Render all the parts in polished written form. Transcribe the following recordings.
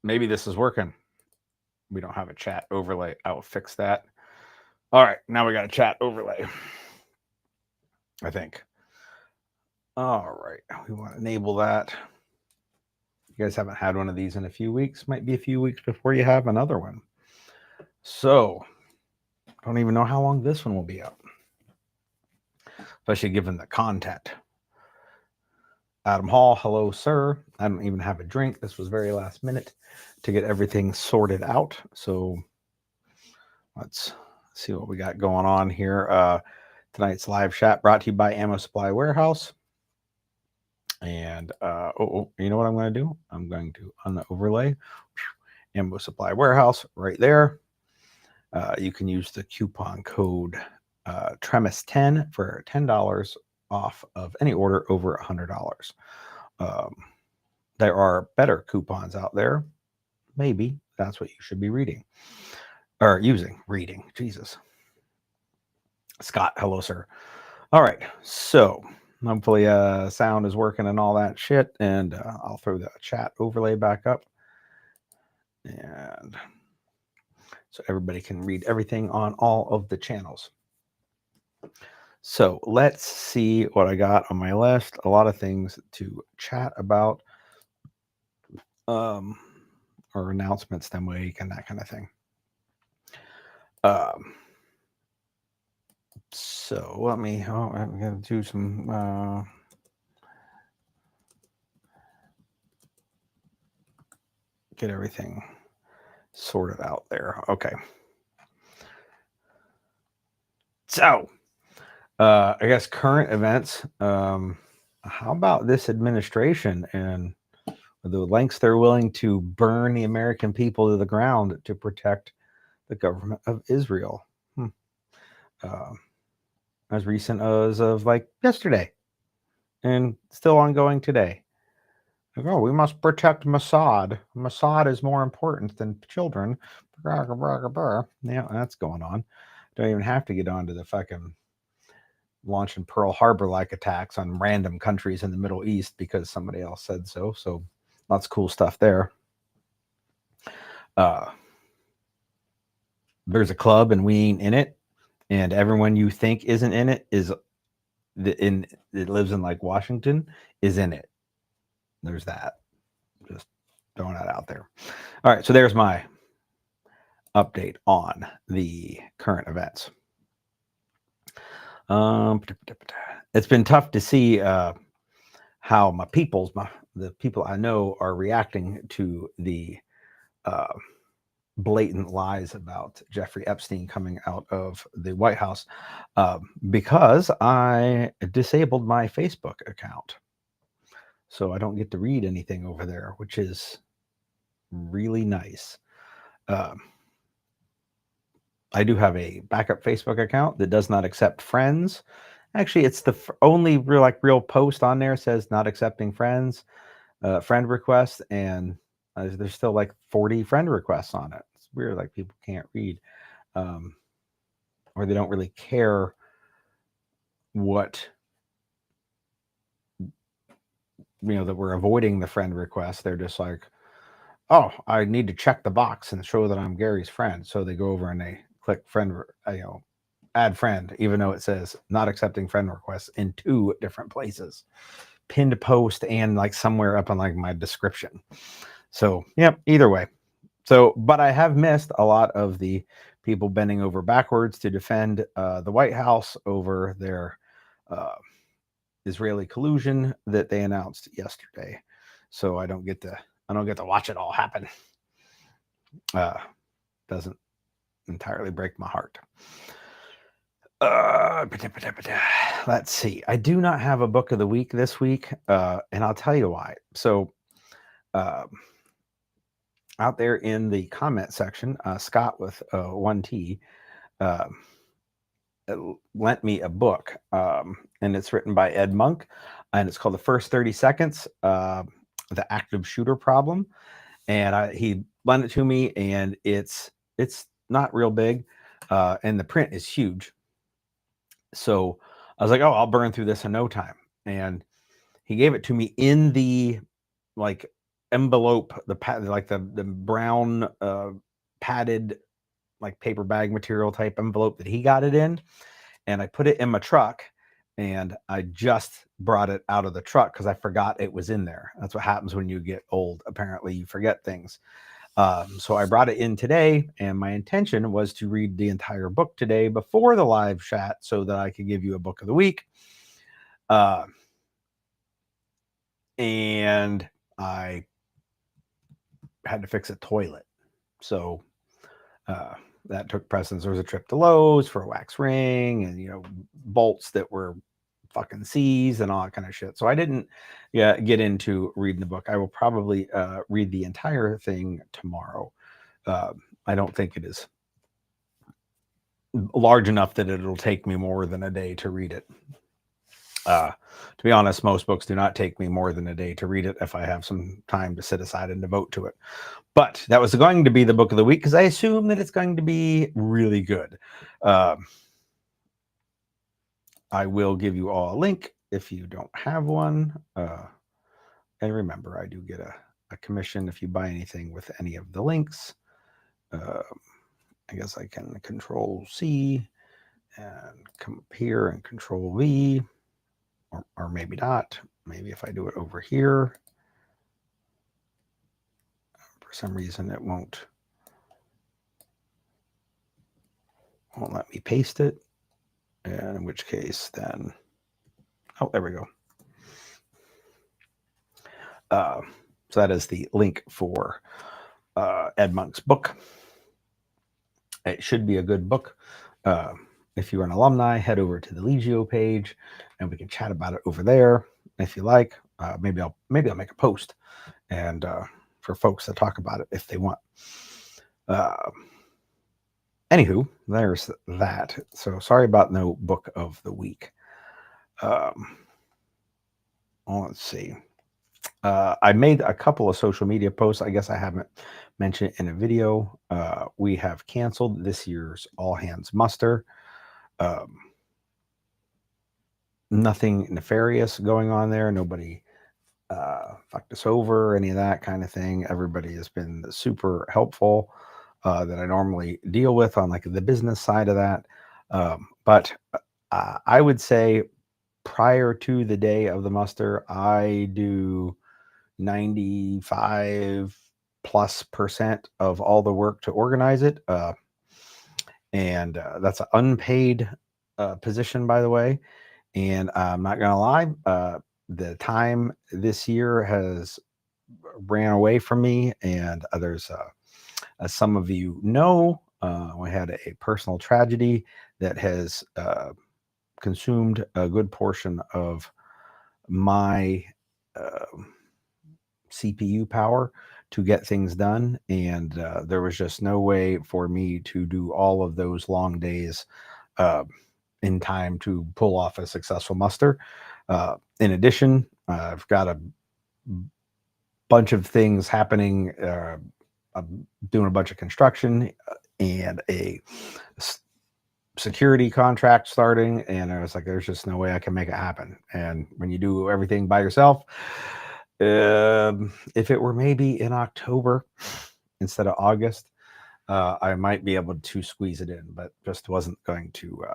maybe this is working. We don't have a chat overlay. I'll fix that. All right, now we got a chat overlay, I think. All right, we want to enable that. You guys haven't had one of these in a few weeks. Might be a few weeks before you have another one. So, I don't even know how long this one will be up, especially given the content. Adam Hall, hello, sir. I don't even have a drink. This was very last minute to get everything sorted out. So, let's see what we got going on here. Tonight's live chat brought to you by Ammo Supply Warehouse. And you know what I'm going to do? I'm going to unoverlay Ammo Supply Warehouse right there. You can use the coupon code TREMIS10 for $10 off of any order over $100. There are better coupons out there. Maybe that's what you should be reading or reading. Jesus. Scott, hello, sir. All right. So hopefully sound is working and all that shit. And I'll throw the chat overlay back up. And so everybody can read everything on all of the channels. So let's see what I got on my list. A lot of things to chat about, or announcements them week and that kind of thing. So let me. I'm gonna do some. Get everything sorted out there. Okay. So, I guess current events. How about this administration and the lengths they're willing to burn the American people to the ground to protect the government of Israel? As recent as of like yesterday, and still ongoing today. Like, oh, we must protect Mossad. Mossad is more important than children. Yeah, that's going on. Don't even have to get onto the fucking launching Pearl Harbor-like attacks on random countries in the Middle East because somebody else said so. So lots of cool stuff there. There's a club and we ain't in it, and everyone you think isn't in it is it lives in like Washington is in it. There's that. Just throwing that out there. All right, so there's my update on the current events. It's been tough to see how the people I know are reacting to the blatant lies about Jeffrey Epstein coming out of the White House because I disabled my Facebook account. So I don't get to read anything over there, which is really nice. I do have a backup Facebook account that does not accept friends. Actually, it's the only real post on there says not accepting friends, friend requests, and there's still like 40 friend requests on it. It's weird, like people can't read, or they don't really care what that we're avoiding the friend request. They're just like, oh, I need to check the box and show that I'm Gary's friend. So they go over and they click friend, add friend, even though it says not accepting friend requests in 2 different places, pinned post and like somewhere up on like my description. So, either way. So, but I have missed a lot of the people bending over backwards to defend the White House over their Israeli collusion that they announced yesterday. So I don't get to watch it all happen. Doesn't entirely break my heart. Let's see. I do not have a book of the week this week, and I'll tell you why. So out there in the comment section, Scott with 1T lent me a book, and it's written by Ed Monk, and it's called The First 30 Seconds, The Active Shooter Problem. And he lent it to me, and it's not real big, and the print is huge. So I was like, oh, I'll burn through this in no time. And he gave it to me in the like envelope, like the brown padded like paper bag material type envelope that he got it in, and I put it in my truck, and I just brought it out of the truck because I forgot it was in there. That's what happens when you get old. Apparently, you forget things. So I brought it in today, and my intention was to read the entire book today before the live chat so that I could give you a book of the week. And I had to fix a toilet. So that took precedence. There was a trip to Lowe's for a wax ring and, bolts that were fucking C's and all that kind of shit. So I didn't get into reading the book. I will probably read the entire thing tomorrow. I don't think it is large enough that it'll take me more than a day to read it. To be honest, most books do not take me more than a day to read it if I have some time to sit aside and devote to it. But that was going to be the book of the week because I assume that it's going to be really good. I will give you all a link if you don't have one. And remember, I do get a commission if you buy anything with any of the links. I guess I can Control C and come up here and Control V, or maybe not. Maybe if I do it over here, for some reason it won't let me paste it. And in which case then, oh, there we go. So that is the link for Ed Monk's book. It should be a good book. If you're an alumni, head over to the Legio page, and we can chat about it over there if you like. Maybe I'll make a post and for folks to talk about it if they want. Anywho, there's that. So sorry about no book of the week. Let's see. I made a couple of social media posts. I guess I haven't mentioned it in a video. We have canceled this year's All Hands Muster. Nothing nefarious going on there. Nobody fucked us over, any of that kind of thing. Everybody has been super helpful that I normally deal with on like the business side of that. But I would say prior to the day of the muster, I do 95+% of all the work to organize it. And that's an unpaid position, by the way. And I'm not going to lie, the time this year has ran away from me. And others, as some of you know, we had a personal tragedy that has consumed a good portion of my CPU power to get things done. And there was just no way for me to do all of those long days in time to pull off a successful muster. In addition, I've got a bunch of things happening. I'm doing a bunch of construction and a security contract starting, and I was like, there's just no way I can make it happen. And when you do everything by yourself, if it were maybe in October instead of August, I might be able to squeeze it in, but just wasn't going to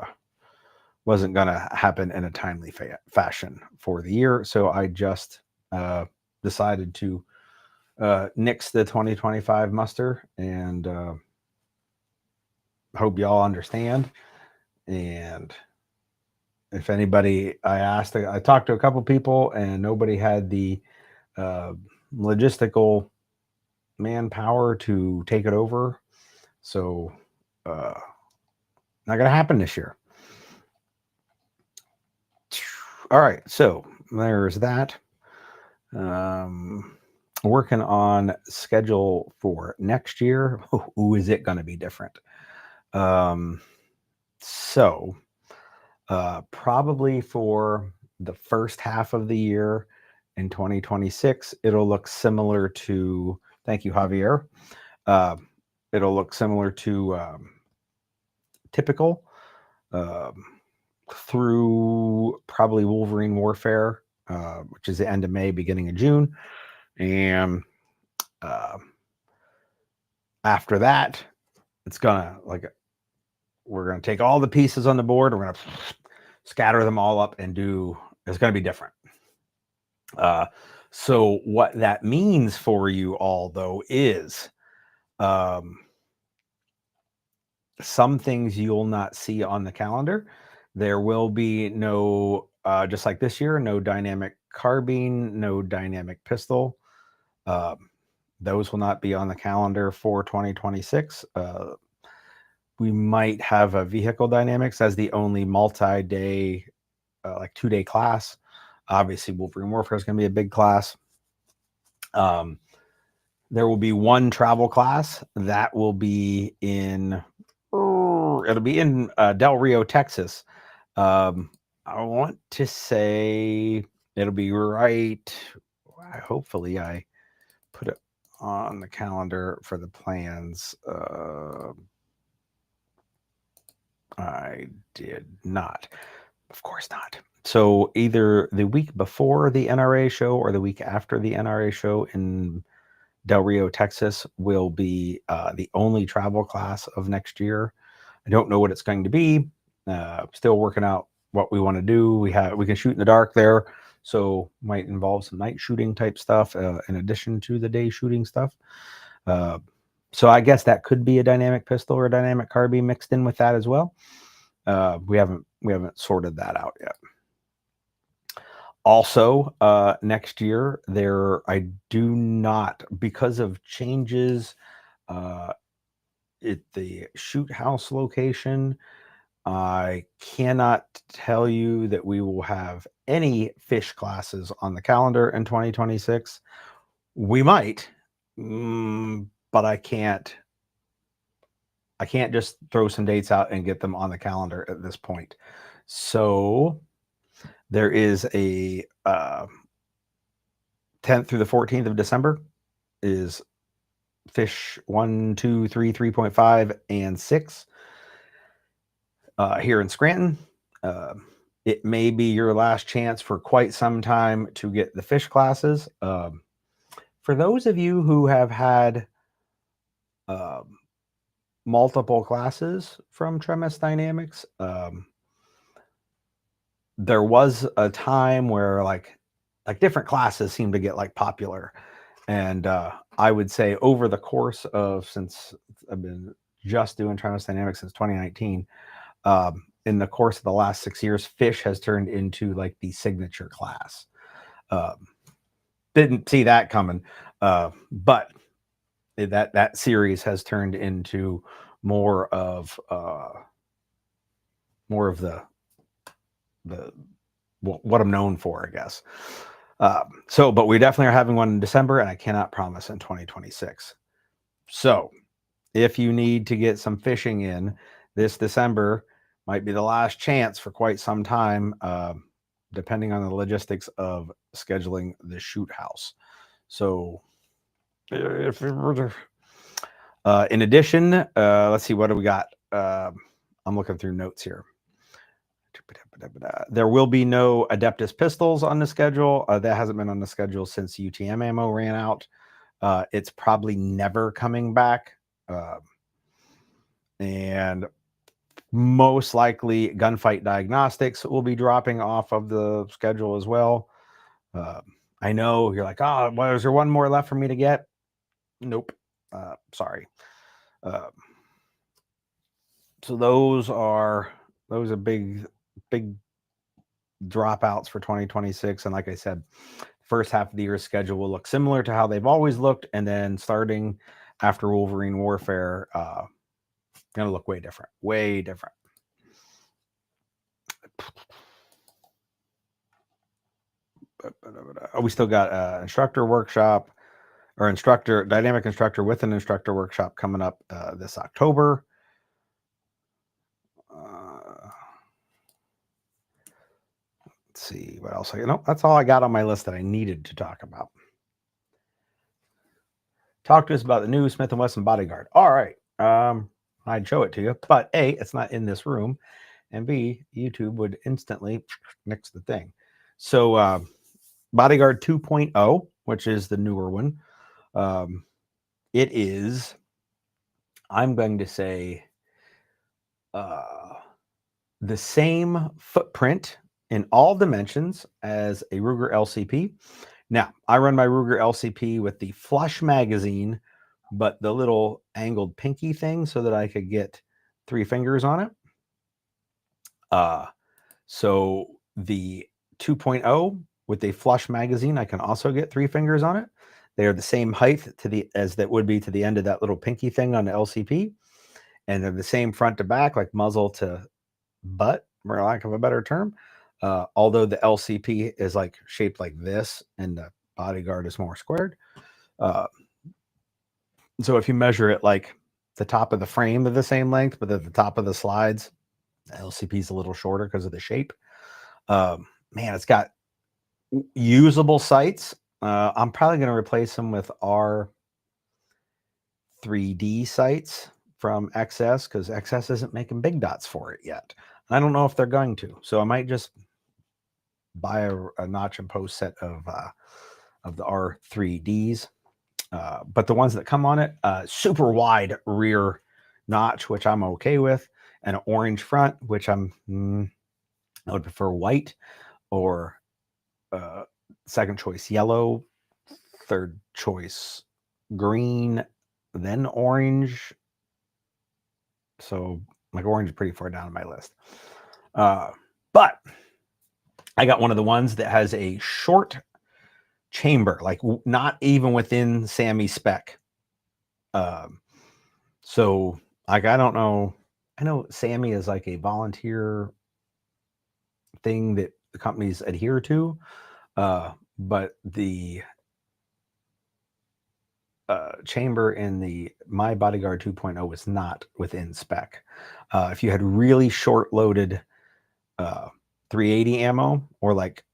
happen in a timely fashion for the year. So I just decided to nix the 2025 muster, and hope y'all understand. And if anybody, I talked to a couple people, and nobody had the logistical manpower to take it over. So not gonna happen this year. All right, so there's that. Working on schedule for next year. Ooh, is it going to be different? So probably for the first half of the year in 2026, it'll look similar to, thank you, Javier. It'll look similar to typical through probably Wolverine Warfare, which is the end of May, beginning of June. And After that, it's gonna we're gonna take all the pieces on the board. We're gonna scatter them all up and do. It's gonna be different. So what that means for you all, though, is some things you'll not see on the calendar. There will be no, just like this year, no dynamic carbine, no dynamic pistol. Those will not be on the calendar for 2026. We might have a vehicle dynamics as the only multi-day, like 2-day class. Obviously, Wolverine Warfare is going to be a big class. There will be one travel class that will be in, it'll be in Del Rio, Texas. I want to say it'll be right. Hopefully I put it on the calendar for the plans. I did not. Of course not. So either the week before the NRA show or the week after the NRA show in Del Rio, Texas will be the only travel class of next year. I don't know what it's going to be. Still working out what we want to do. We can shoot in the dark there, so might involve some night shooting type stuff in addition to the day shooting stuff. So I guess that could be a dynamic pistol or a dynamic carbine mixed in with that as well. We haven't sorted that out yet. Also, next year, I do not, because of changes at the shoot house location, I cannot tell you that we will have any fish classes on the calendar in 2026. We might, but I can't just throw some dates out and get them on the calendar at this point. So there is a 10th through the 14th of December is fish 1, 2, 3, 3.5, and 6 here in Scranton. It may be your last chance for quite some time to get the fish classes. For those of you who have had multiple classes from Tremis Dynamics, there was a time where like different classes seem to get like popular. And I would say over the course of, since I've been just doing Tremis Dynamics since 2019, in the course of the last 6 years, fish has turned into like the signature class. Didn't see that coming, but that series has turned into more of the what I'm known for, I guess. But we definitely are having one in December, and I cannot promise in 2026. So if you need to get some fishing in this December, might be the last chance for quite some time, depending on the logistics of scheduling the shoot house. So if in addition, let's see, what do we got? I'm looking through notes here. There will be no Adeptus pistols on the schedule. That hasn't been on the schedule since UTM ammo ran out. It's probably never coming back. And most likely gunfight diagnostics will be dropping off of the schedule as well. I know you're like, oh, well, is there one more left for me to get? Nope. Sorry. So those are big dropouts for 2026. And like I said, first half of the year schedule will look similar to how they've always looked. And then starting after Wolverine Warfare, going to look way different. We still got instructor workshop or dynamic instructor with an instructor workshop coming up this October. Let's see what else. That's all I got on my list that I needed to talk about. Talk to us about the new Smith & Wesson Bodyguard. All right. I'd show it to you, but A, it's not in this room, and B, YouTube would instantly nix the thing. So Bodyguard 2.0, which is the newer one. it is, I'm going to say, the same footprint in all dimensions as a Ruger LCP. Now, I run my Ruger LCP with the flush magazine, but the little angled pinky thing so that I could get 3 fingers on it. So the 2.0 with a flush magazine, I can also get 3 fingers on it. They are the same height as that would be to the end of that little pinky thing on the LCP. And they're the same front to back, like muzzle to butt, for lack of a better term. Although the LCP is like shaped like this and the Bodyguard is more squared. So if you measure it, like the top of the frame of the same length, but at the top of the slides, the LCP is a little shorter because of the shape. Man, it's got usable sights. I'm probably going to replace them with our 3D sights from XS because XS isn't making big dots for it yet. I don't know if they're going to, so I might just buy a notch and post set of the R3Ds. But the ones that come on it, super wide rear notch, which I'm okay with, and an orange front, which I would prefer white, or second choice yellow, third choice green, then orange. So like orange is pretty far down on my list. But I got one of the ones that has a short chamber, like not even within Sammy's spec. So like, I don't know. I know Sammy is like a volunteer thing that the companies adhere to. But the chamber in the My Bodyguard 2.0 is not within spec. If you had really short loaded 380 ammo, or like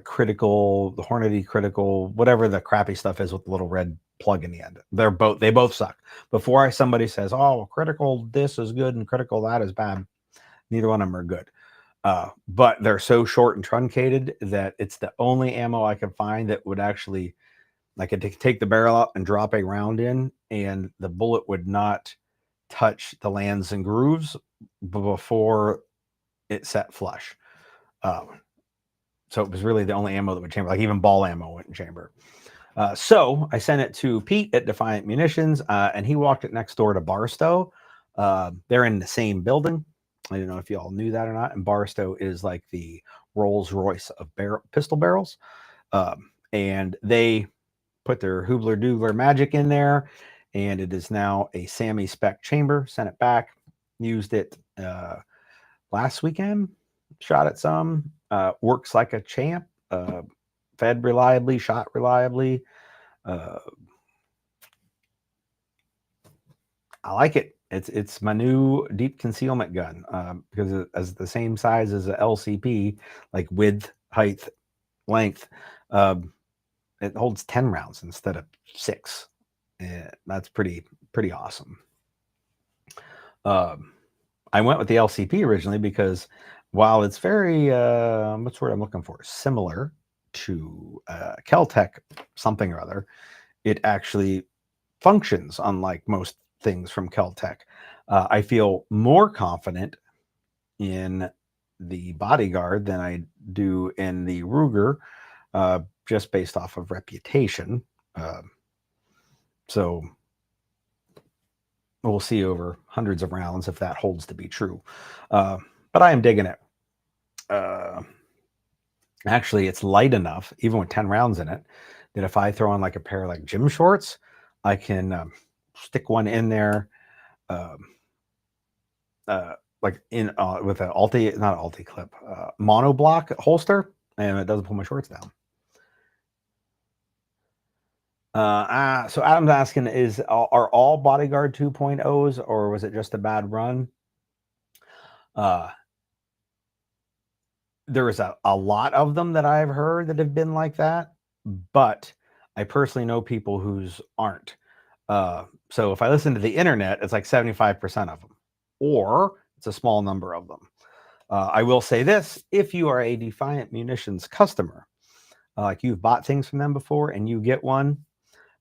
critical, the Hornady critical, whatever the crappy stuff is with the little red plug in the end, they both suck. Before somebody says, oh, critical this is good and critical that is bad, neither one of them are good. But they're so short and truncated that it's the only ammo I can find that would actually, like, I could take the barrel out and drop a round in, and the bullet would not touch the lands and grooves before it set flush. So it was really the only ammo that would chamber. Like even ball ammo went in chamber. So I sent it to Pete at Defiant Munitions, and he walked it next door to Barstow. They're in the same building. I don't know if you all knew that or not. And Barstow is like the Rolls Royce of pistol barrels. And they put their Hubler Doogler magic in there, and it is now a Sammy spec chamber. Sent it back, used it last weekend, shot at some, works like a champ, fed reliably, shot reliably. I like it. It's my new deep concealment gun, because it's the same size as a LCP, like width, height, length. It holds 10 rounds instead of 6. That's pretty awesome. I went with the LCP originally because while it's very, what's the word I'm looking for? Similar to Kel-Tec something or other, it actually functions unlike most things from Kel-Tec. I feel more confident in the Bodyguard than I do in the Ruger, just based off of reputation. So we'll see over hundreds of rounds if that holds to be true. But I am digging it. Actually, it's light enough, even with 10 rounds in it, that if I throw on like a pair of like gym shorts, I can stick one in there, like in with an not an clip, monoblock holster, and it doesn't pull my shorts down. So Adam's asking, are all Bodyguard 2.0s, or was it just a bad run? There is a lot of them that I've heard that have been like that, but I personally know people whose aren't. So if I listen to the internet, it's like 75% of them, or it's a small number of them. I will say this: if you are a Defiant Munitions customer, like you've bought things from them before and you get one,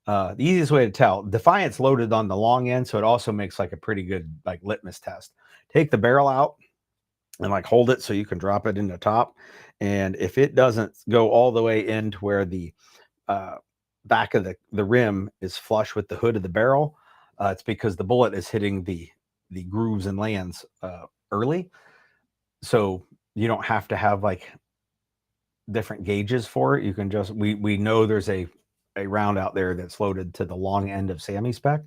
The easiest way to tell, Defiant's loaded on the long end, so it also makes like a pretty good like litmus test. Take the barrel out and like hold it so you can drop it in the top. And if it doesn't go all the way into where the back of the rim is flush with the hood of the barrel, it's because the bullet is hitting the grooves and lands early. So you don't have to have like different gauges for it. You can just we know there's a round out there that's loaded to the long end of Sammy spec.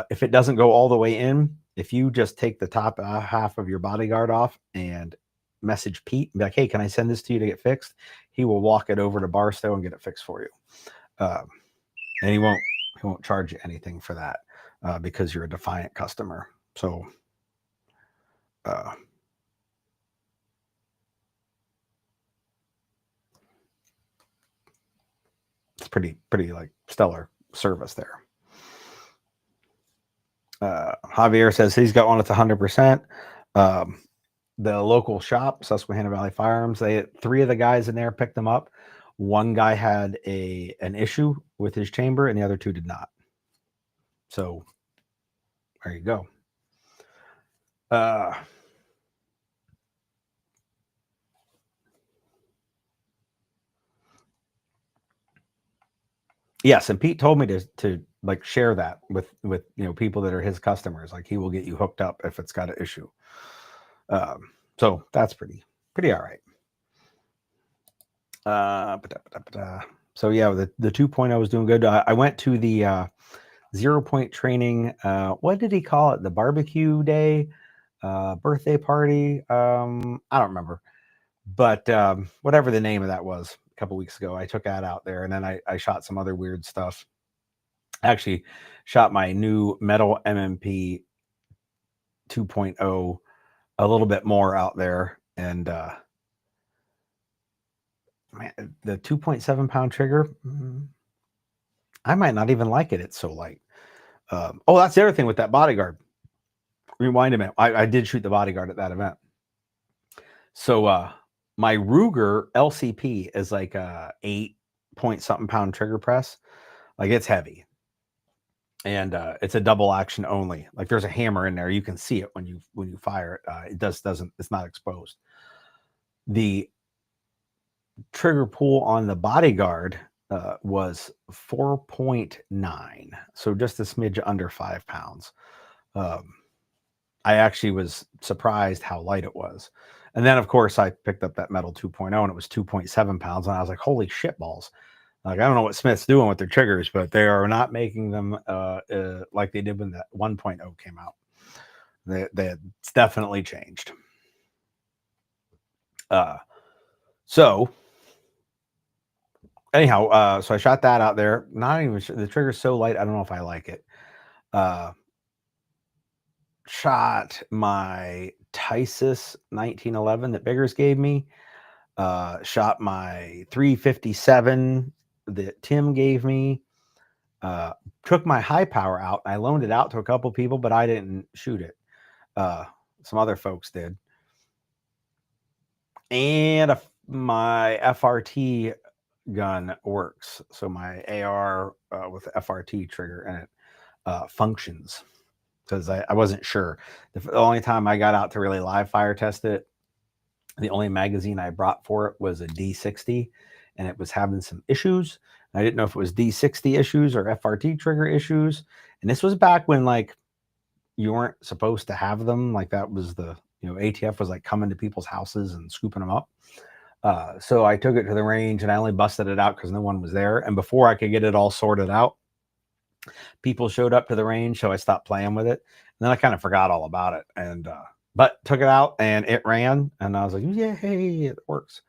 If it doesn't go all the way in, if you just take the top half of your bodyguard off and message Pete and be like, hey, can I send this to you to get fixed? He will walk it over to Barstow and get it fixed for you. And he won't charge you anything for that because you're a Defiant customer. So it's pretty like stellar service there. Javier says he's got one that's 100%. The local shop, Susquehanna Valley Firearms, they had 3 of the guys in there picked them up. One guy had an issue with his chamber, and the other 2 did not. So there you go. Yes, and Pete told me to like share that with people that are his customers. Like he will get you hooked up if it's got an issue. So that's pretty all right. So yeah, the 2.0 was doing good. I went to the 0 point training. What did he call it? The barbecue day, birthday party. I don't remember, but whatever the name of that was a couple weeks ago, I took that out there, and then I shot some other weird stuff. I actually shot my new metal MMP 2.0 a little bit more out there, and man, the 2.7 pound trigger, I might not even like it. It's so light. Oh, that's the other thing with that bodyguard. Rewind a minute. I did shoot the bodyguard at that event. So my Ruger LCP is like a 8-point-something pound trigger press. Like it's heavy. And it's a double action only. Like there's a hammer in there. You can see it when you fire it. It's not exposed. The trigger pull on the bodyguard was 4.9, so just a smidge under 5 pounds. I actually was surprised how light it was. And then of course I picked up that metal 2.0 and it was 2.7 pounds, and I was like, holy shit balls. Like, I don't know what Smith's doing with their triggers, but they are not making them like they did when that 1.0 came out. It's definitely changed. So anyhow, so I shot that out there. Not even sure. The trigger's so light, I don't know if I like it. Shot my Tysus 1911 that Biggers gave me. Shot my 357 that Tim gave me. Took my high power out. I loaned it out to a couple people, but I didn't shoot it. Some other folks did. And my FRT gun works. So my AR with FRT trigger in it functions, because I wasn't sure. The only time I got out to really live fire test it, the only magazine I brought for it was a D60, and it was having some issues. I didn't know if it was D60 issues or FRT trigger issues. And this was back when like you weren't supposed to have them. Like that was the, ATF was like coming to people's houses and scooping them up. So I took it to the range and I only busted it out because no one was there. And before I could get it all sorted out, people showed up to the range. So I stopped playing with it. And then I kind of forgot all about it. And, but took it out and it ran. And I was like, yeah, hey, it works.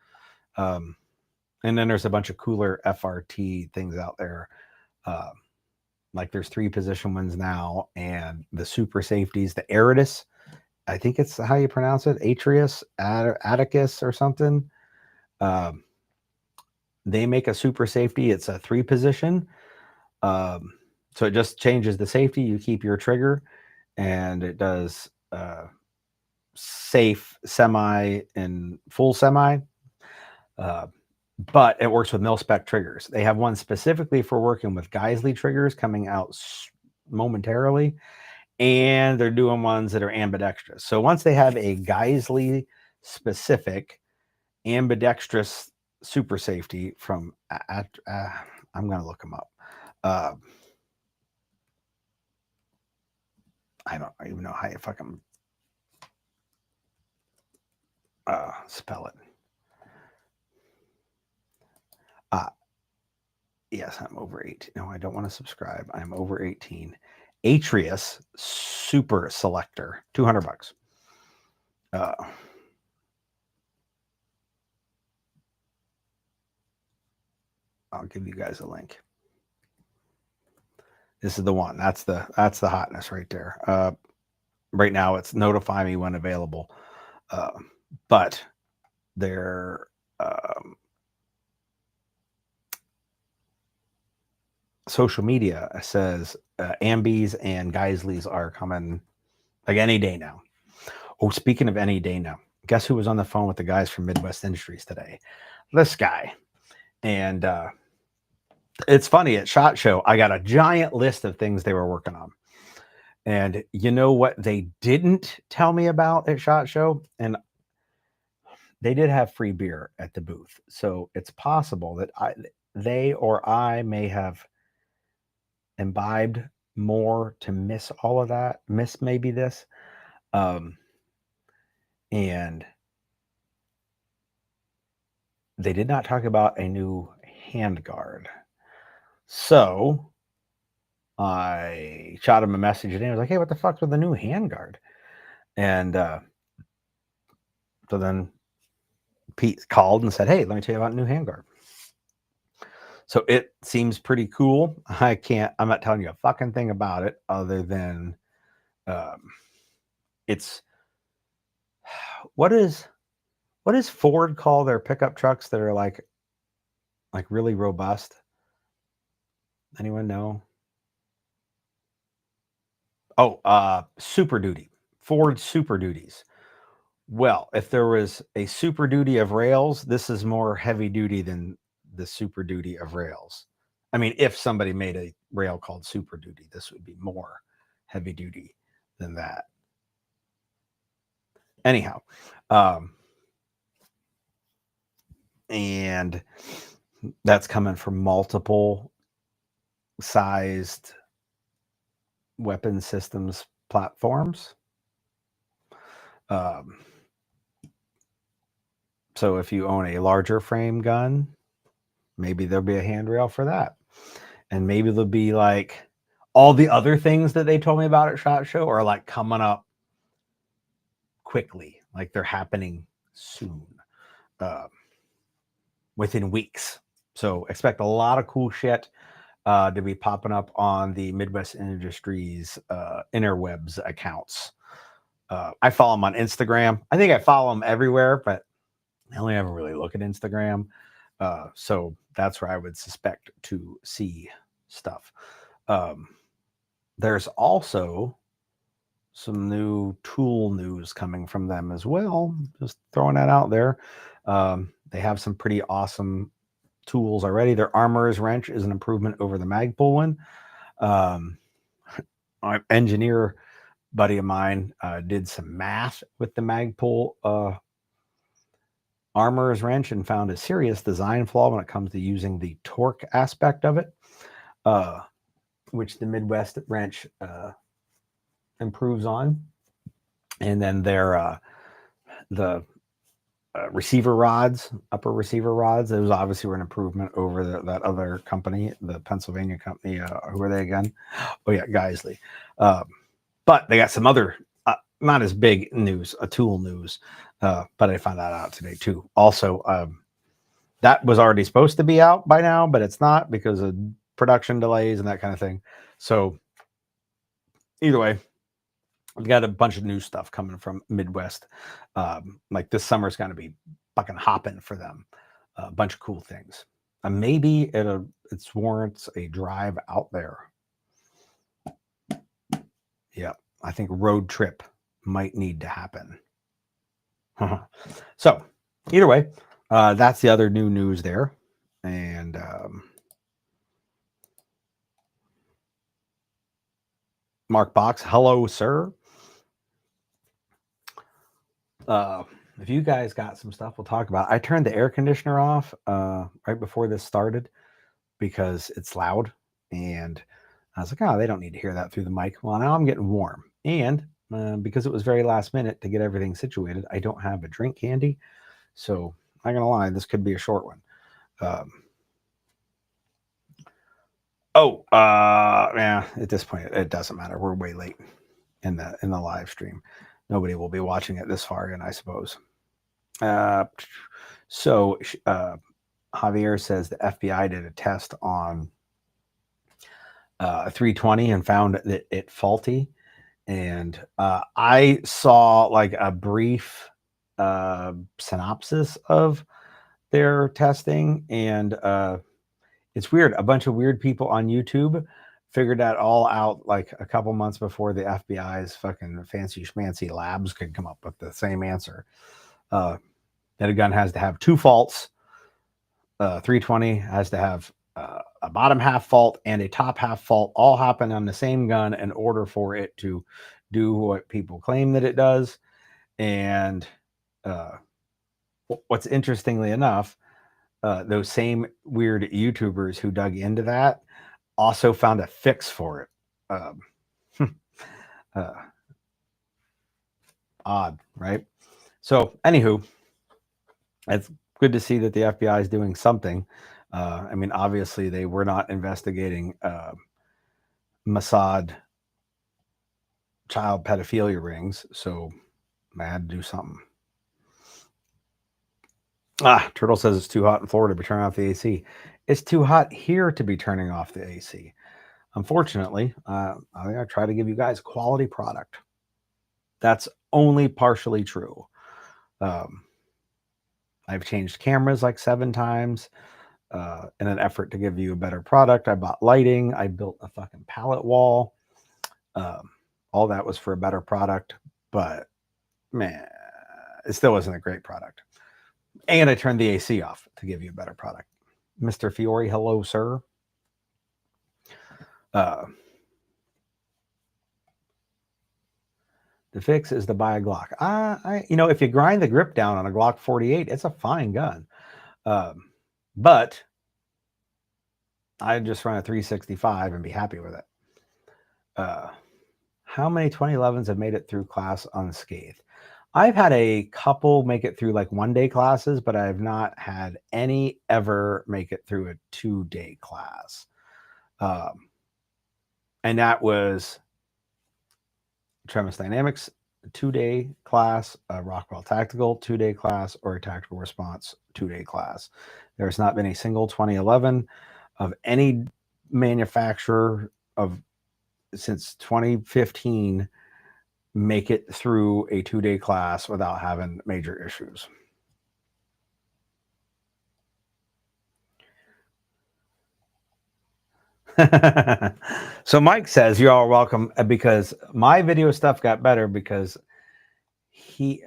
And then there's a bunch of cooler FRT things out there. Like there's 3 position ones now, and the super safeties, the Aridus, I think it's how you pronounce it, Atrius, Atticus or something. They make a super safety. It's a 3 position. So it just changes the safety. You keep your trigger, and it does safe, semi, and full semi. but it works with mil-spec triggers. They have one specifically for working with Geisley triggers coming out momentarily, and they're doing ones that are ambidextrous. So once they have a Geisley specific ambidextrous super safety from, I'm going to look them up. I don't even know how you fucking spell it. Yes, I'm over 18. No, I don't want to subscribe. I'm over 18. Atrius Super Selector, $200. I'll give you guys a link. This is the one. That's the hotness right there. Right now, it's notify me when available. But they're social media says Ambies and Geisleys are coming like any day now. Oh, speaking of any day now, guess who was on the phone with the guys from Midwest Industries today? This guy. And it's funny, at SHOT Show, I got a giant list of things they were working on. And you know what they didn't tell me about at SHOT Show? And they did have free beer at the booth. So it's possible that they or I may have imbibed more to miss all of that, miss maybe this. And they did not talk about a new handguard. So I shot him a message and I was like, hey, what the fuck's with the new handguard? And so then Pete called and said, hey, let me tell you about a new handguard. So it seems pretty cool. I'm not telling you a fucking thing about it other than it's, what does Ford call their pickup trucks that are like really robust? Anyone know? Oh, Super Duty. Ford Super Duties. Well, if there was a Super Duty of rails, this is more heavy duty than the Super Duty of rails. I mean, if somebody made a rail called Super Duty, this would be more heavy duty than that. Anyhow, and that's coming from multiple sized weapon systems platforms. So if you own a larger frame gun, maybe there'll be a handrail for that. And maybe there'll be like all the other things that they told me about at SHOT Show are like coming up quickly, like they're happening soon, within weeks. So expect a lot of cool shit to be popping up on the Midwest Industries interwebs accounts. I follow them on Instagram. I think I follow them everywhere, but I only ever really look at Instagram. So that's where I would suspect to see stuff. There's also some new tool news coming from them as well. Just throwing that out there. They have some pretty awesome tools already. Their Armorer's Wrench is an improvement over the Magpul one. An engineer buddy of mine did some math with the Magpul Armorer's Wrench and found a serious design flaw when it comes to using the torque aspect of it, which the Midwest Wrench improves on. And then their the receiver rods, upper receiver rods, those obviously were an improvement over that other company, the Pennsylvania company. Who are they again? Oh yeah, Geisley. But they got some other not as big news, tool news, but I found that out today too. Also, that was already supposed to be out by now, but it's not because of production delays and that kind of thing. So either way, we've got a bunch of new stuff coming from Midwest. Like this summer's going to be fucking hopping for them. A bunch of cool things. Maybe it warrants a drive out there. Yeah, I think road trip might need to happen. So either way, That's the other new news there. And Mark Box, hello, sir. If you guys got some stuff, we'll talk about it. I turned the air conditioner off right before this started because it's loud. And I was like, oh, they don't need to hear that through the mic. Well, now I'm getting warm. And because it was very last minute to get everything situated, I don't have a drink handy. So I'm not going to lie, this could be a short one. Yeah, at this point, it doesn't matter. We're way late in the live stream. Nobody will be watching it this far in, I suppose. So Javier says the FBI did a test on 320 and found that it faulty. And I saw like a brief synopsis of their testing, and it's weird. A bunch of weird people on YouTube figured that all out like a couple months before the FBI's fucking fancy schmancy labs could come up with the same answer. That a gun has to have two faults. 320 has to have a bottom half fault and a top half fault all happen on the same gun in order for it to do what people claim that it does. And what's interestingly enough, those same weird YouTubers who dug into that also found a fix for it. Odd, right? So, anywho, it's good to see that the FBI is doing something. I mean, obviously, they were not investigating Mossad child pedophilia rings, so I had to do something. Turtle says it's too hot in Florida to be turning off the AC. It's too hot here to be turning off the AC. Unfortunately, I try to give you guys quality product. That's only partially true. I've changed cameras like 7 times in an effort to give you a better product. I bought lighting. I built a fucking pallet wall. All that was for a better product, but man, it still wasn't a great product. And I turned the AC off to give you a better product. Mr. Fiore, hello, sir. The fix is to buy a Glock. If you grind the grip down on a Glock 48, it's a fine gun. But I'd just run a 365 and be happy with it. How many 2011s have made it through class unscathed? I've had a couple make it through like 1-day classes, but I've not had any ever make it through a 2-day class. And that was Tremis Dynamics 2-day class, a Rockwell Tactical 2-day class, or a Tactical Response 2-day class. There's not been a single 2011 of any manufacturer since 2015 make it through a 2-day class without having major issues. So Mike says you're all welcome, because my video stuff got better because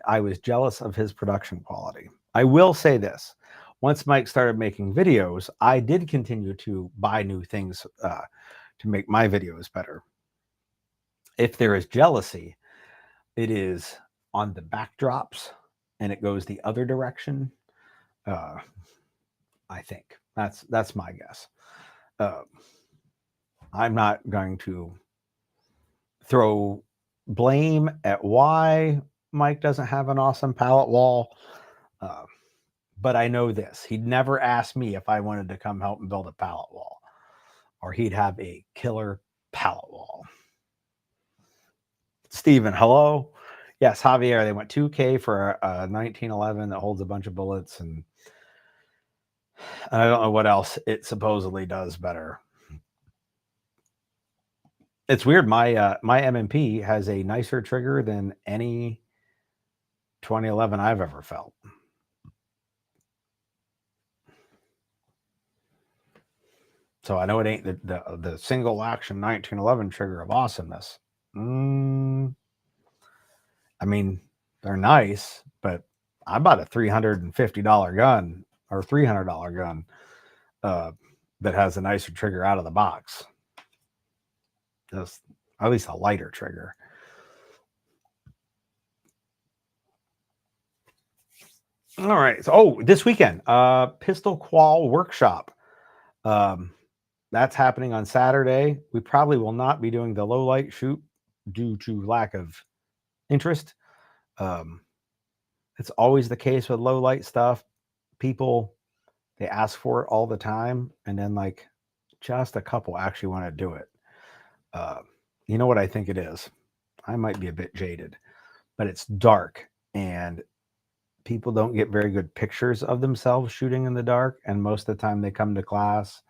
I was jealous of his production quality. I will say this. Once Mike started making videos, I did continue to buy new things to make my videos better. If there is jealousy, it is on the backdrops and it goes the other direction. I think that's my guess. I'm not going to throw blame at why Mike doesn't have an awesome pallet wall. But I know this. He'd never ask me if I wanted to come help him build a pallet wall, or he'd have a killer pallet wall. Steven, hello. Yes, Javier, they went $2K for a 1911 that holds a bunch of bullets, and I don't know what else it supposedly does better. It's weird. My M&P has a nicer trigger than any 2011 I've ever felt. So I know it ain't the single action 1911 trigger of awesomeness. I mean, they're nice, but I bought a $350 gun or $300 gun that has a nicer trigger out of the box. Just at least a lighter trigger. All right. So, this weekend, Pistol Qual Workshop. That's happening on Saturday. We probably will not be doing the low light shoot due to lack of interest. It's always the case with low light stuff. People, they ask for it all the time, and then like just a couple actually want to do it. You know what I think it is? I might be a bit jaded, but it's dark and people don't get very good pictures of themselves shooting in the dark. And most of the time they come to class,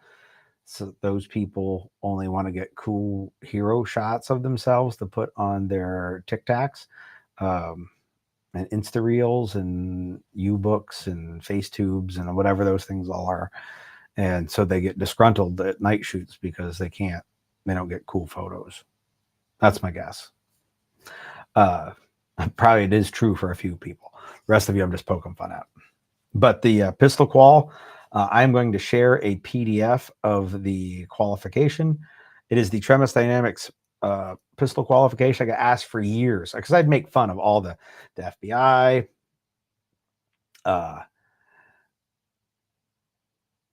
so those people only want to get cool hero shots of themselves to put on their Tic Tacs, and Insta Reels and U-Books and Face Tubes and whatever those things all are. And so they get disgruntled at night shoots because they don't get cool photos. That's my guess. Probably it is true for a few people. The rest of you, I'm just poking fun at. But the Pistol Qual, I'm going to share a PDF of the qualification. It is the Tremis Dynamics pistol qualification. I got asked for years because I'd make fun of all the FBI,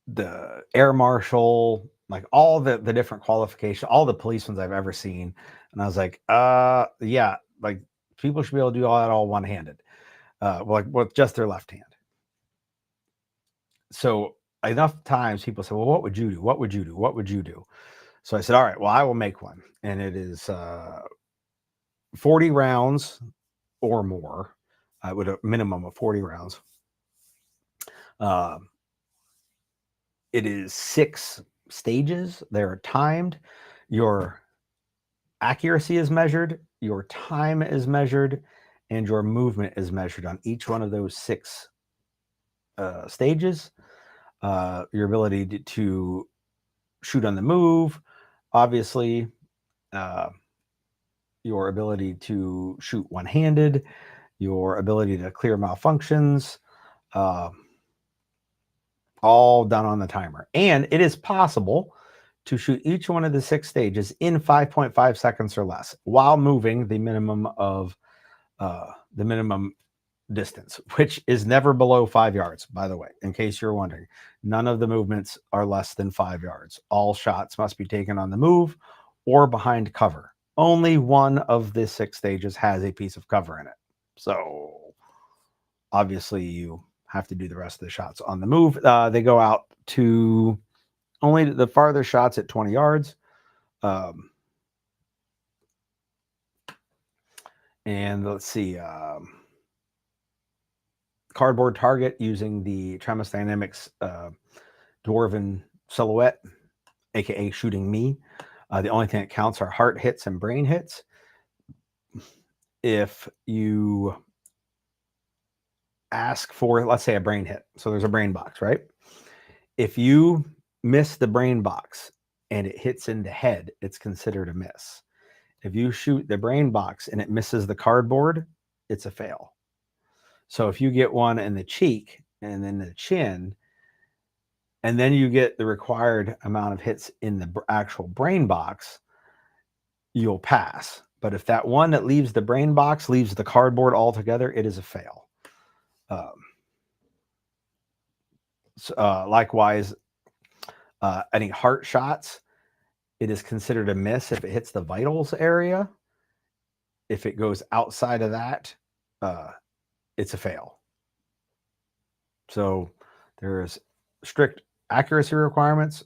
the air marshal, like all the different qualifications, all the police ones I've ever seen. And I was like, yeah, like people should be able to do all that all one-handed, like with just their left hand. So enough times people say, well, what would you do? What would you do? What would you do? So I said, all right, well, I will make one. And it is 40 rounds or more, with a minimum of 40 rounds. It is 6 stages. They're timed. Your accuracy is measured, your time is measured, and your movement is measured on each one of those 6 stages. Your ability to shoot on the move, obviously, your ability to shoot one-handed, your ability to clear malfunctions, all done on the timer. And it is possible to shoot each one of the 6 stages in 5.5 seconds or less while moving the minimum distance, which is never below 5 yards, by the way, in case you're wondering. None of the movements are less than 5 yards. All shots must be taken on the move or behind cover. Only one of the 6 stages has a piece of cover in it. So obviously you have to do the rest of the shots on the move. They go out to only the farther shots at 20 yards. And let's see, cardboard target using the Tremis Dynamics Dwarven Silhouette, aka shooting me. The only thing that counts are heart hits and brain hits. If you ask for, let's say, a brain hit, so there's a brain box, right? If you miss the brain box and it hits in the head, it's considered a miss. If you shoot the brain box and it misses the cardboard, it's a fail. So if you get one in the cheek and then the chin, and then you get the required amount of hits in the actual brain box, you'll pass. But if that one that leaves the brain box leaves the cardboard altogether, it is a fail. Likewise, any heart shots, it is considered a miss if it hits the vitals area. If it goes outside of that, it's a fail. So there's strict accuracy requirements,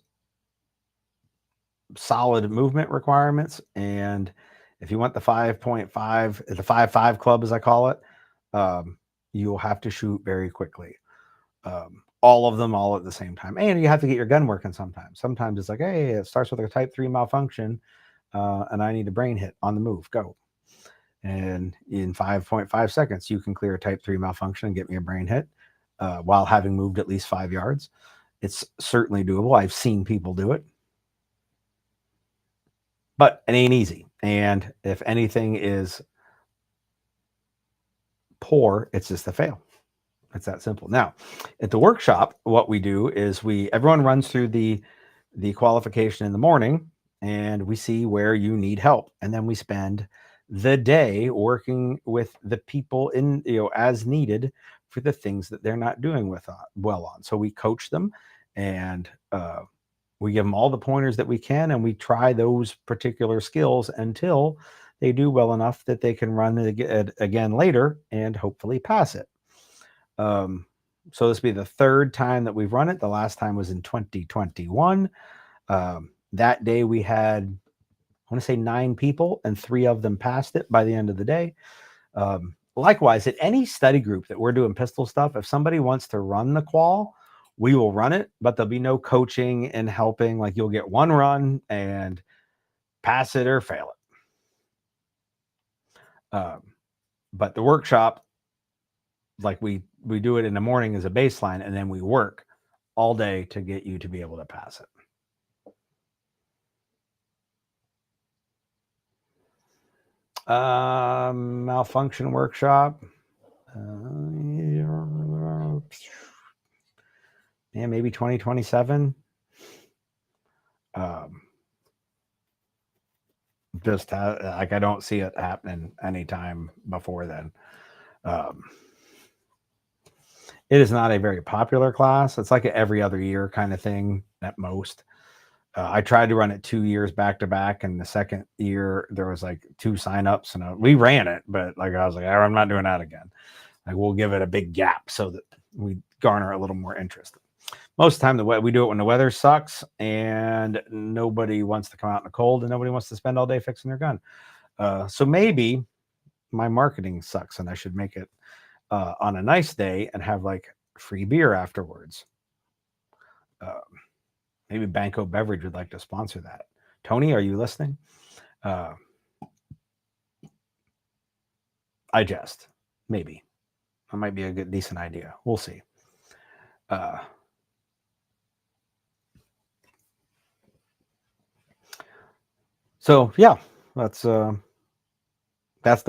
solid movement requirements, and if you want the 5.5, the 5.5 club, as I call it, you'll have to shoot very quickly. All of them all at the same time. And you have to get your gun working sometimes. Sometimes it's like, hey, it starts with a type 3 malfunction, and I need a brain hit on the move. Go. And in 5.5 seconds, you can clear a type 3 malfunction and get me a brain hit while having moved at least 5 yards. It's certainly doable. I've seen people do it. But it ain't easy. And if anything is poor, it's just a fail. It's that simple. Now, at the workshop, what we do is everyone runs through the qualification in the morning, and we see where you need help, and then we spend the day working with the people in, as needed for the things that they're not doing well on. So we coach them, and we give them all the pointers that we can, and we try those particular skills until they do well enough that they can run it again later and hopefully pass it. So this will be the third time that we've run it. The last time was in 2021. That day we had, I want to say 9 people, and 3 of them passed it by the end of the day. Likewise, at any study group that we're doing pistol stuff, if somebody wants to run the qual, we will run it, but there'll be no coaching and helping. Like, you'll get one run and pass it or fail it. But the workshop, like we do it in the morning as a baseline, and then we work all day to get you to be able to pass it. Malfunction workshop. Yeah, maybe 2027. Just like, I don't see it happening anytime before then. It is not a very popular class. It's like an every other year kind of thing at most. I tried to run it 2 years back to back, and the second year there was like 2 signups, and we ran it, but like, I was like, I'm not doing that again. Like, we'll give it a big gap so that we garner a little more interest. Most of the time, we do it when the weather sucks and nobody wants to come out in the cold, and nobody wants to spend all day fixing their gun. So maybe my marketing sucks, and I should make it on a nice day and have like free beer afterwards. Maybe Banco Beverage would like to sponsor that. Tony, are you listening? I jest. Maybe. That might be a good, decent idea. We'll see. So yeah, that's the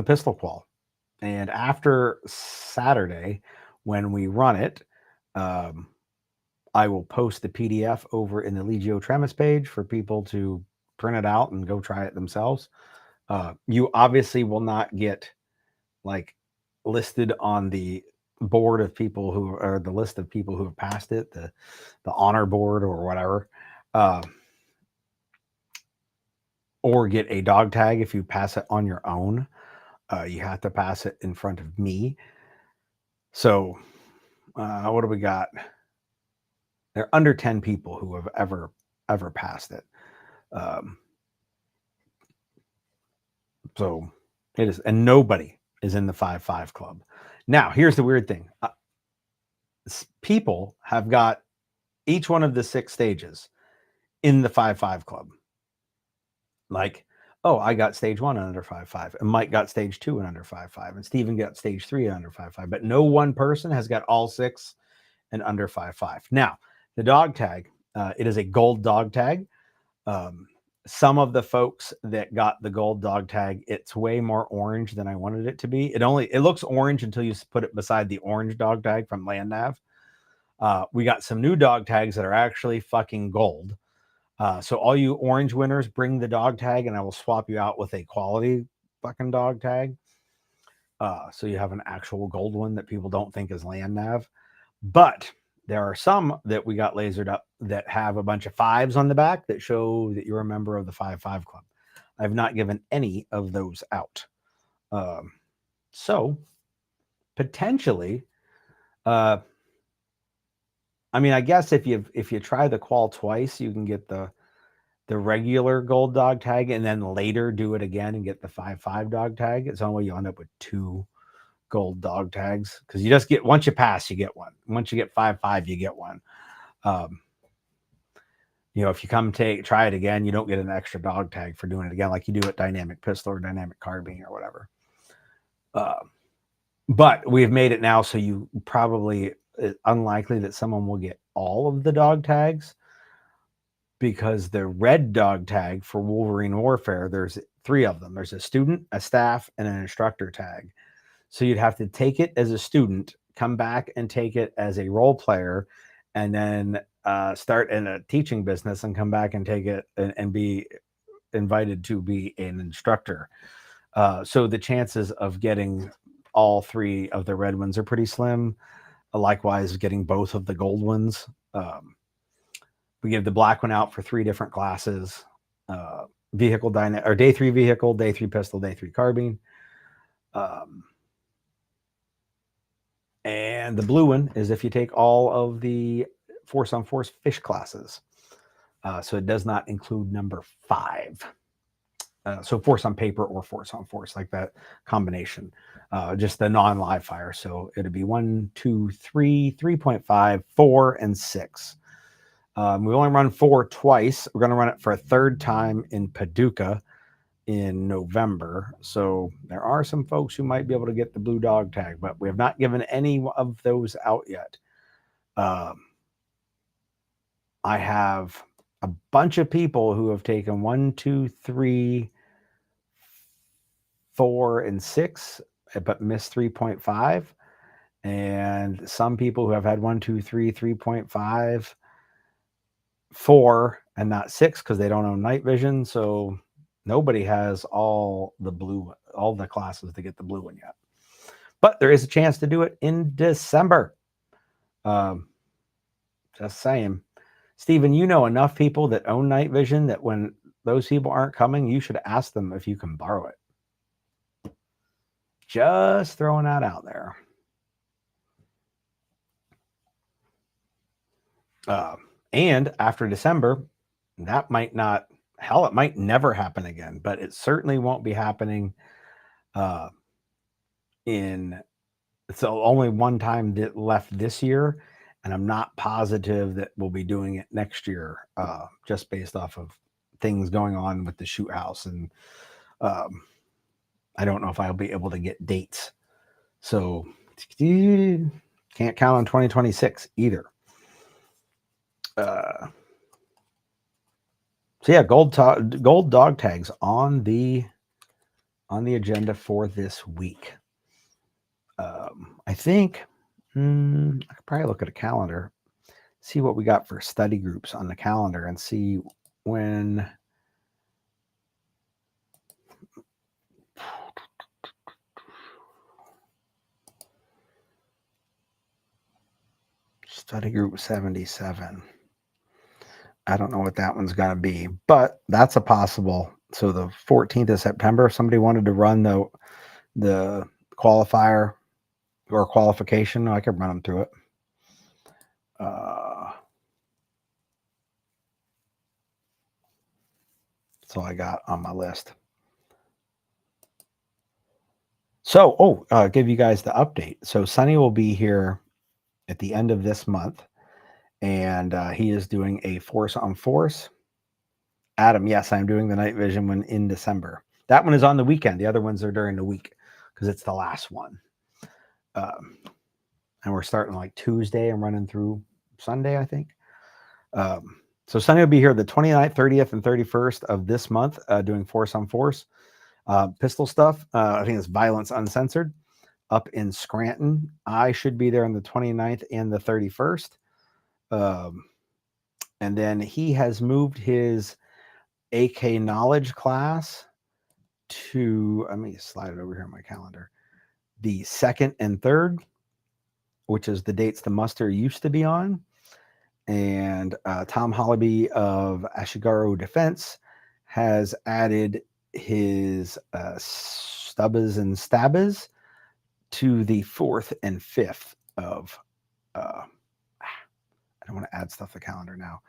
pistol qual. And after Saturday, when we run it, I will post the PDF over in the Legio Tremis page for people to print it out and go try it themselves. You obviously will not get like listed on the board of people who are the list of people who have passed it, the honor board or whatever, or get a dog tag if you pass it on your own. You have to pass it in front of me. So what do we got? There are under 10 people who have ever passed it. So it is, and nobody is in the 5-5 club. Now, here's the weird thing. People have got each one of the 6 stages in the 5-5 club. Like, oh, I got stage 1 under 5-5, and Mike got stage 2 and under 5-5, and Steven got stage 3 under 5-5, but no one person has got all 6 and under 5-5. Now, the dog tag, it is a gold dog tag. Some of the folks that got the gold dog tag, it's way more orange than I wanted it to be. It looks orange until you put it beside the orange dog tag from Land Nav. We got some new dog tags that are actually fucking gold. So all you orange winners, bring the dog tag, and I will swap you out with a quality fucking dog tag. So you have an actual gold one that people don't think is Land Nav. But there are some that we got lasered up that have a bunch of 5s on the back that show that you're a member of the 5-5 club. I've not given any of those out. So potentially, I mean, I guess if you try the qual twice, you can get the regular gold dog tag, and then later do it again and get the 5-5 dog tag. It's only you end up with 2 gold dog tags, because you just get, once you pass, you get one. Once you get 5-5, you get one. If you come try it again, you don't get an extra dog tag for doing it again, like you do at Dynamic Pistol or Dynamic Carbine or whatever. But we've made it now so you probably, it's unlikely that someone will get all of the dog tags, because the red dog tag for Wolverine Warfare, there's 3 of them. There's a student, a staff, and an instructor tag. So you'd have to take it as a student, come back and take it as a role player, and then start in a teaching business and come back and take it and be invited to be an instructor. So the chances of getting all 3 of the red ones are pretty slim. Likewise, getting both of the gold ones. We give the black one out for 3 different classes. Vehicle or day 3 vehicle, day 3 pistol, day 3 carbine. And the blue one is if you take all of the force on force fish classes. So it does not include number 5. So force on paper or force on force, like that combination, just the non-live fire. So it'd be 1, 2, 3, 3.5, 4, and 6. We only run 4 twice. We're going to run it for a 3rd time in Paducah in November. So there are some folks who might be able to get the blue dog tag, but we have not given any of those out yet. I have a bunch of people who have taken 1, 2, 3, 4, and 6, but missed 3.5. And some people who have had 1, 2, 3, 3.5, 4, and not 6 because they don't own night vision. So nobody has all the classes to get the blue one yet. But there is a chance to do it in December. Just saying. Stephen, you know enough people that own night vision that when those people aren't coming, you should ask them if you can borrow it. Just throwing that out there. And after December, that might not, hell, it might never happen again, but it certainly won't be happening it's only one time that left this year, and I'm not positive that we'll be doing it next year, just based off of things going on with the shoot house. And I don't know if I'll be able to get dates. So can't count on 2026 either. So yeah, gold dog tags on the agenda for this week. I think I could probably look at a calendar, see what we got for study groups on the calendar, and see when study group 77. I don't know what that one's going to be, but that's a possible. So the 14th of September, if somebody wanted to run the qualifier or qualification, I could run them through it. That's all I got on my list. So, give you guys the update. So Sonny will be here at the end of this month, and he is doing a force on force. Adam, yes, I'm doing the night vision one in December. That one is on the weekend. The other ones are during the week because it's the last one. And we're starting like Tuesday and running through Sunday, I think. So Sunday will be here the 29th, 30th, and 31st of this month doing force on force. Pistol stuff, I think it's Violence Uncensored up in Scranton. I should be there on the 29th and the 31st. And then he has moved his AK knowledge class to, let me slide it over here on my calendar, the 2nd and 3rd, which is the dates the muster used to be on. And Tom Hollaby of Ashigaru Defense has added his Stubbas and Stabas to the 4th and 5th of, I don't want to add stuff to the calendar now,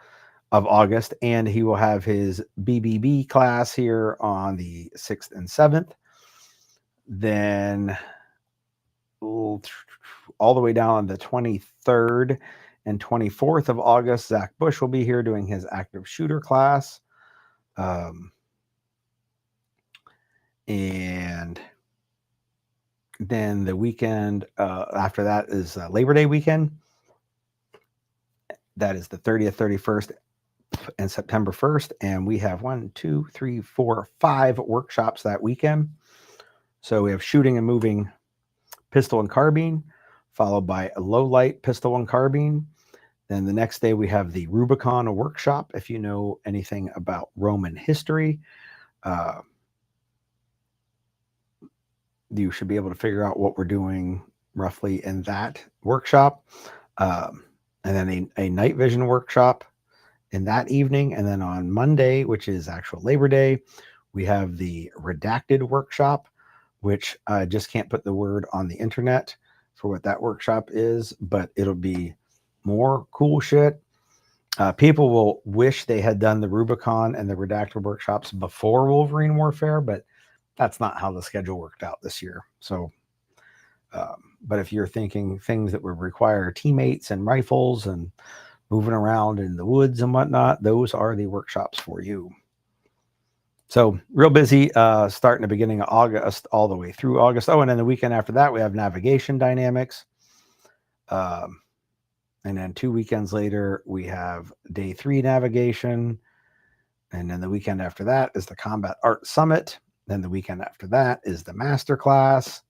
of August. And he will have his BBB class here on the 6th and 7th. Then all the way down on the 23rd and 24th of August, Zach Bush will be here doing his active shooter class. And then the weekend after that is Labor Day weekend. That is the 30th, 31st, and September 1st. And we have 1, 2, 3, 4, 5 workshops that weekend. So we have shooting and moving pistol and carbine, followed by a low light pistol and carbine. Then the next day we have the Rubicon workshop. If you know anything about Roman history, you should be able to figure out what we're doing roughly in that workshop. And then a night vision workshop in that evening. And then on Monday, which is actual Labor Day, we have the redacted workshop, which I just can't put the word on the internet for what that workshop is, but it'll be more cool shit. People will wish they had done the Rubicon and the redacted workshops before Wolverine Warfare, but that's not how the schedule worked out this year. So, but if you're thinking things that would require teammates and rifles and moving around in the woods and whatnot, those are the workshops for you. So real busy starting the beginning of August all the way through August. Oh, and then the weekend after that, we have navigation dynamics. And then 2 weekends later, we have day 3 navigation. And then the weekend after that is the Combat Art Summit. Then the weekend after that is the Masterclass.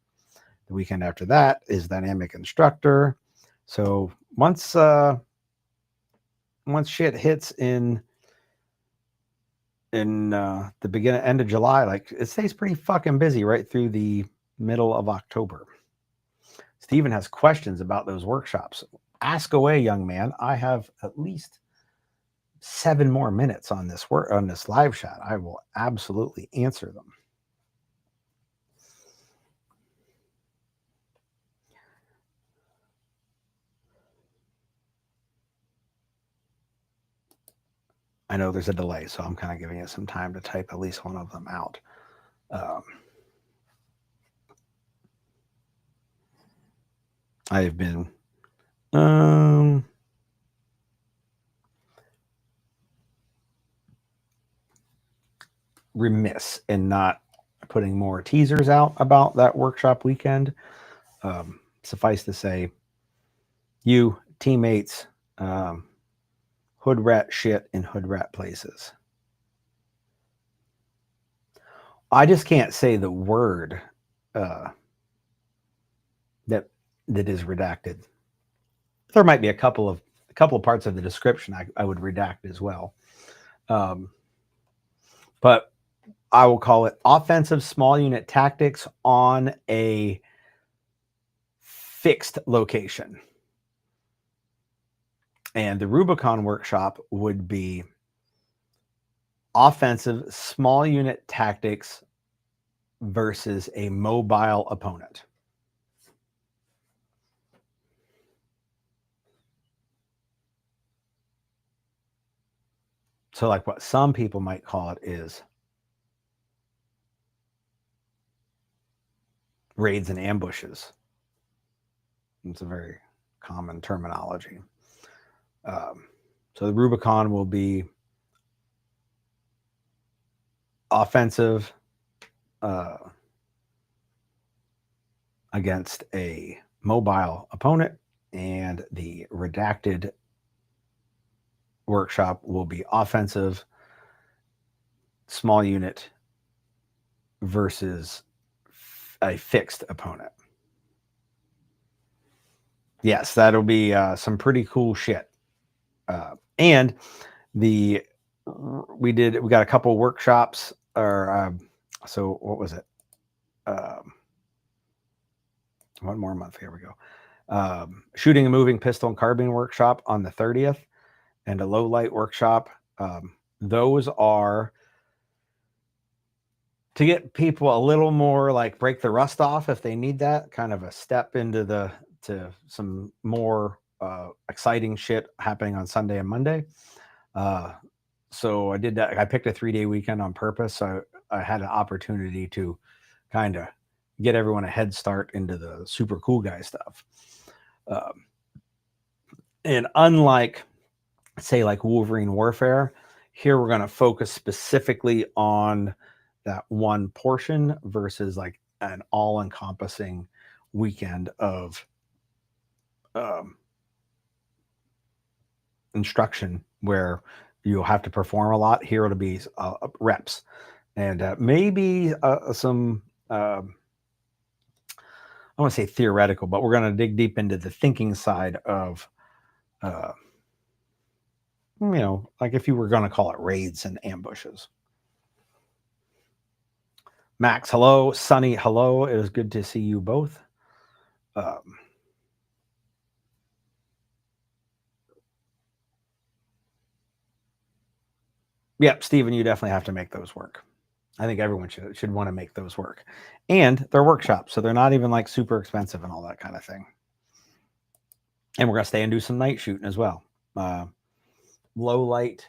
The weekend after that is Dynamic Instructor. So once shit hits in the end of July, like it stays pretty fucking busy right through the middle of October. Steven has questions about those workshops. Ask away, young man. I have at least 7 more minutes on this live chat. I will absolutely answer them. I know there's a delay, so I'm kind of giving it some time to type at least one of them out. I've been remiss in not putting more teasers out about that workshop weekend. Suffice to say, you teammates, hood rat shit in hood rat places. I just can't say the word that is redacted. There might be a couple of parts of the description I would redact as well. But I will call it offensive small unit tactics on a fixed location. And the Rubicon workshop would be offensive small unit tactics versus a mobile opponent. So like what some people might call it is raids and ambushes. It's a very common terminology. So the Rubicon will be offensive against a mobile opponent, and the redacted workshop will be offensive small unit versus a fixed opponent. Yes, that'll be some pretty cool shit. And we got a couple workshops, or so what was it? 1 more month. Here we go. Shooting and moving pistol and carbine workshop on the 30th, and a low light workshop. Those are to get people a little more like break the rust off if they need that, kind of a step into some more exciting shit happening on Sunday and Monday. So I did that. I picked a 3-day weekend on purpose. So I had an opportunity to kind of get everyone a head start into the super cool guy stuff. And unlike, say, like Wolverine Warfare, here we're going to focus specifically on that one portion versus like an all-encompassing weekend of instruction where you'll have to perform a lot. Here it'll be reps and maybe some I want to say theoretical, but we're going to dig deep into the thinking side of, like if you were going to call it raids and ambushes. Max, hello. Sunny, hello. It was good to see you both. Yep, Stephen, you definitely have to make those work. I think everyone should want to make those work. And they're workshops, so they're not even like super expensive and all that kind of thing. And we're going to stay and do some night shooting as well. Low light.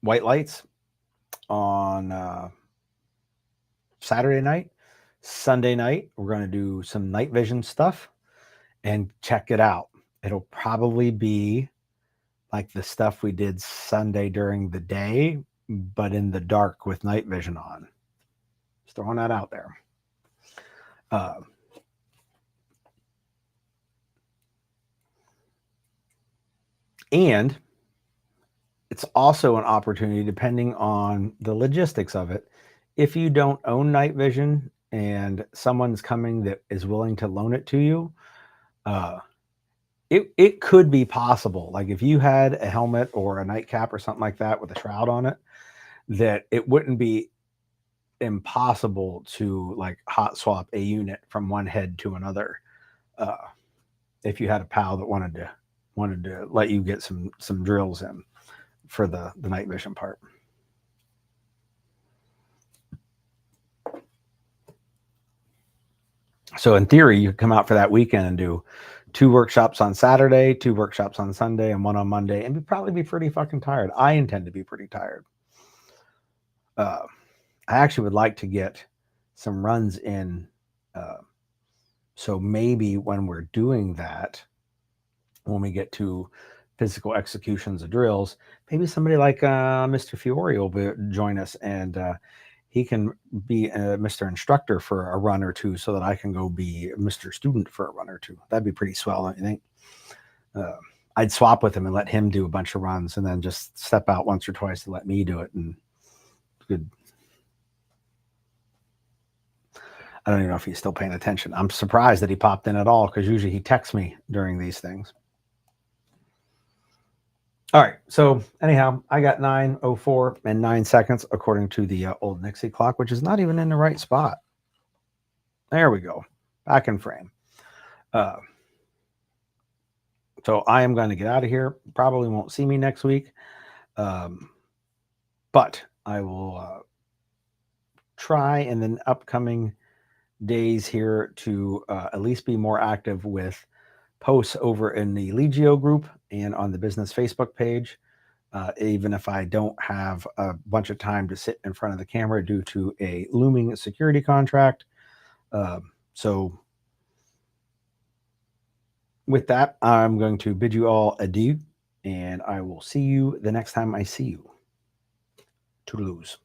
White lights on Saturday night. Sunday night, we're going to do some night vision stuff and check it out. It'll probably be like the stuff we did Sunday during the day, but in the dark with night vision on. Just throwing that out there. And it's also an opportunity, depending on the logistics of it. If you don't own night vision and someone's coming that is willing to loan it to you, it could be possible. Like if you had a helmet or a nightcap or something like that with a shroud on it, that it wouldn't be impossible to like hot swap a unit from one head to another. If you had a pal that wanted to let you get some drills in for the night vision part. So in theory, you could come out for that weekend and do 2 workshops on Saturday, 2 workshops on Sunday, and 1 on Monday, and probably be pretty fucking tired. I intend to be pretty tired. I actually would like to get some runs in. So maybe when we're doing that, when we get to physical executions of drills, maybe somebody like Mr. Fiore will join us, and he can be Mr. Instructor for a run or two so that I can go be Mr. Student for a run or two. That'd be pretty swell, don't you think? I'd swap with him and let him do a bunch of runs and then just step out once or twice to let me do it. And good. I don't even know if he's still paying attention. I'm surprised that he popped in at all, because usually he texts me during these things. All right. So anyhow, I got 9:04 and 9 seconds according to the old Nixie clock, which is not even in the right spot. There we go. Back in frame. So I am going to get out of here. Probably won't see me next week. But I will try in the upcoming days here to at least be more active with posts over in the Legio group and on the business Facebook page, even if I don't have a bunch of time to sit in front of the camera due to a looming security contract. So with that, I'm going to bid you all adieu, and I will see you the next time I see you. Toodaloo's.